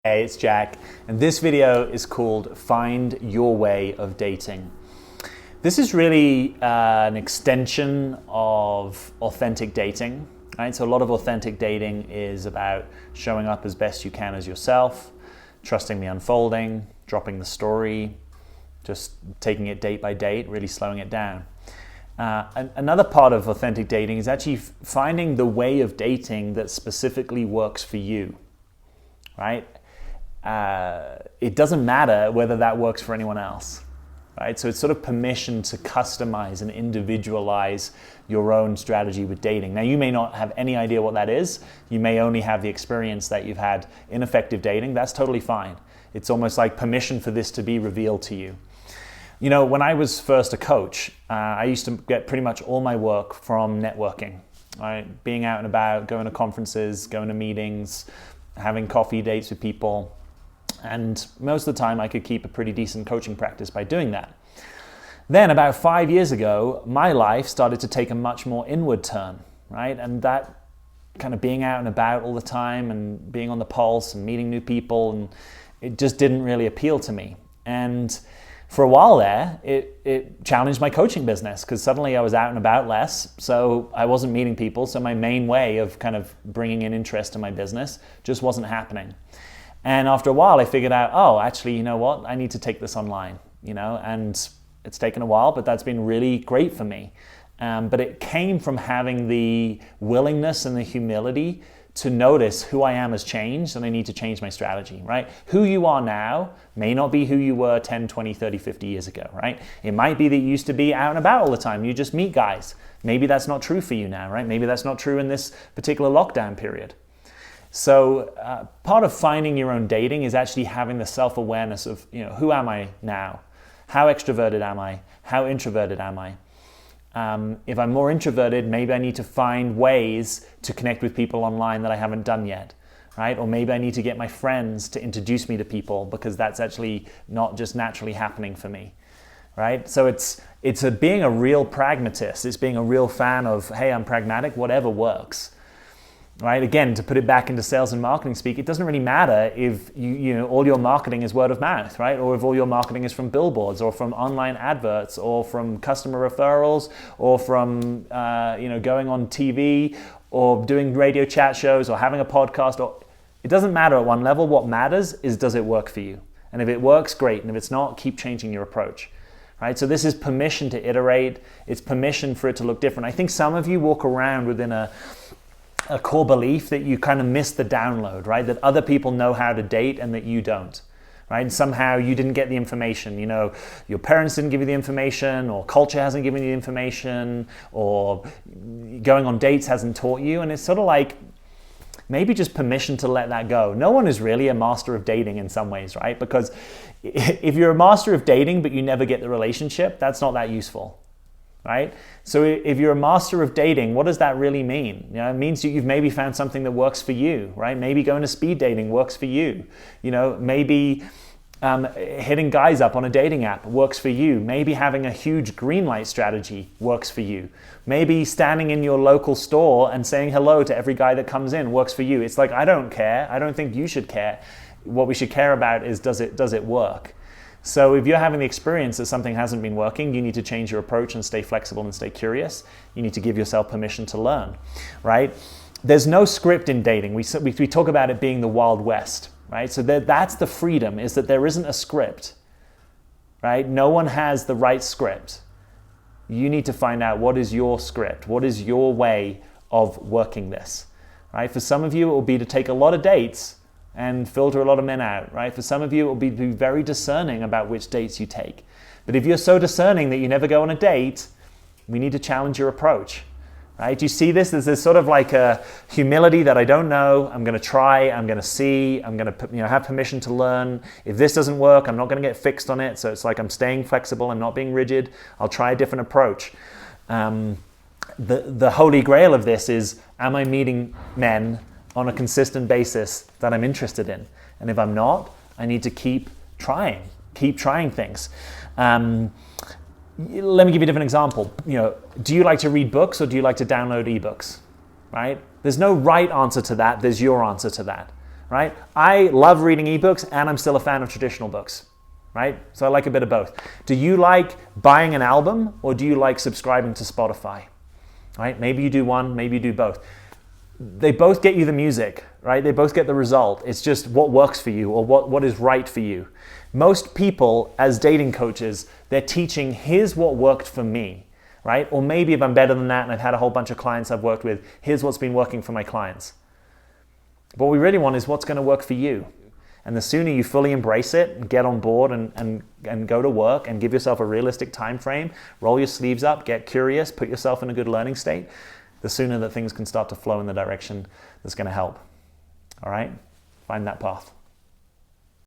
Hey, it's Jack, and this video is called Find Your Way of Dating. This is really an extension of authentic dating, right? So a lot of authentic dating is about showing up as best you can as yourself, trusting the unfolding, dropping the story, just taking it date by date, really slowing it down. Another part of authentic dating is actually finding the way of dating that specifically works for you, right? It doesn't matter whether that works for anyone else, right? So it's sort of permission to customize and individualize your own strategy with dating. Now, you may not have any idea what that is. You may only have the experience that you've had in effective dating. That's totally fine. It's almost like permission for this to be revealed to you. You know, when I was first a coach, I used to get pretty much all my work from networking, right? Being out and about, going to conferences, going to meetings, having coffee dates with people. And most of the time I could keep a pretty decent coaching practice by doing that. Then about 5 years ago, my life started to take a much more inward turn, right? And that kind of being out and about all the time and being on the pulse and meeting new people, and it just didn't really appeal to me. And for a while there, it challenged my coaching business because suddenly I was out and about less, so I wasn't meeting people. So my main way of kind of bringing in interest in my business just wasn't happening. And after a while, I figured out, oh, actually, you know what? I need to take this online, and it's taken a while, but that's been really great for me. But it came from having the willingness and the humility to notice who I am has changed and I need to change my strategy, right? Who you are now may not be who you were 10, 20, 30, 50 years ago, right? It might be that you used to be out and about all the time. You just meet guys. Maybe that's not true for you now, right? Maybe that's not true in this particular lockdown period. So part of finding your own dating is actually having the self-awareness of, who am I now? How extroverted am I? How introverted am I? If I'm more introverted, maybe I need to find ways to connect with people online that I haven't done yet, right? Or maybe I need to get my friends to introduce me to people because that's actually not just naturally happening for me, right? So it's being a real pragmatist. It's being a real fan of, hey, I'm pragmatic, whatever works. Right? Again, to put it back into sales and marketing speak, it doesn't really matter if all your marketing is word of mouth, right? Or if all your marketing is from billboards or from online adverts or from customer referrals or from going on TV or doing radio chat shows or having a podcast. It doesn't matter at one level. What matters is, does it work for you? And if it works, great. And if it's not, keep changing your approach. Right? So this is permission to iterate. It's permission for it to look different. I think some of you walk around within a core belief that you kind of missed the download, right? That other people know how to date and that you don't, right? And somehow you didn't get the information, your parents didn't give you the information, or culture hasn't given you the information, or going on dates hasn't taught you. And it's sort of like maybe just permission to let that go. No one is really a master of dating in some ways, right? Because if you're a master of dating but you never get the relationship, that's not that useful. Right? So if you're a master of dating, what does that really mean? It means you've maybe found something that works for you, right? Maybe going to speed dating works for you. Maybe hitting guys up on a dating app works for you. Maybe having a huge green light strategy works for you. Maybe standing in your local store and saying hello to every guy that comes in works for you. It's like, I don't care. I don't think you should care. What we should care about is, does it work? So if you're having the experience that something hasn't been working, you need to change your approach and stay flexible and stay curious. You need to give yourself permission to learn, right? There's no script in dating. We talk about it being the Wild West, right? So that's the freedom, is that there isn't a script, right? No one has the right script. You need to find out, what is your script? What is your way of working this, right? For some of you, it will be to take a lot of dates and filter a lot of men out, right? For some of you, it will be to be very discerning about which dates you take. But if you're so discerning that you never go on a date, we need to challenge your approach, right? Do you see this? There's sort of like a humility that I don't know. I'm going to try. I'm going to see. I'm going to have permission to learn. If this doesn't work, I'm not going to get fixed on it. So it's like I'm staying flexible. I'm not being rigid. I'll try a different approach. The holy grail of this is, am I meeting men on a consistent basis that I'm interested in? And if I'm not, I need to keep trying things. Let me give you a different example. Do you like to read books or do you like to download ebooks? Right? There's no right answer to that. There's your answer to that. right? I love reading ebooks and I'm still a fan of traditional books, right? So I like a bit of both. Do you like buying an album or do you like subscribing to Spotify, right? Maybe you do one, maybe you do both. They both get you the music, right? They both get the result. It's just what works for you or what is right for you. Most people as dating coaches, they're teaching, here's what worked for me, right? Or maybe if I'm better than that and I've had a whole bunch of clients I've worked with, here's what's been working for my clients. What we really want is what's going to work for you. And the sooner you fully embrace it and get on board and go to work and give yourself a realistic time frame, roll your sleeves up, get curious, put yourself in a good learning state, the sooner that things can start to flow in the direction that's going to help. All right? Find that path.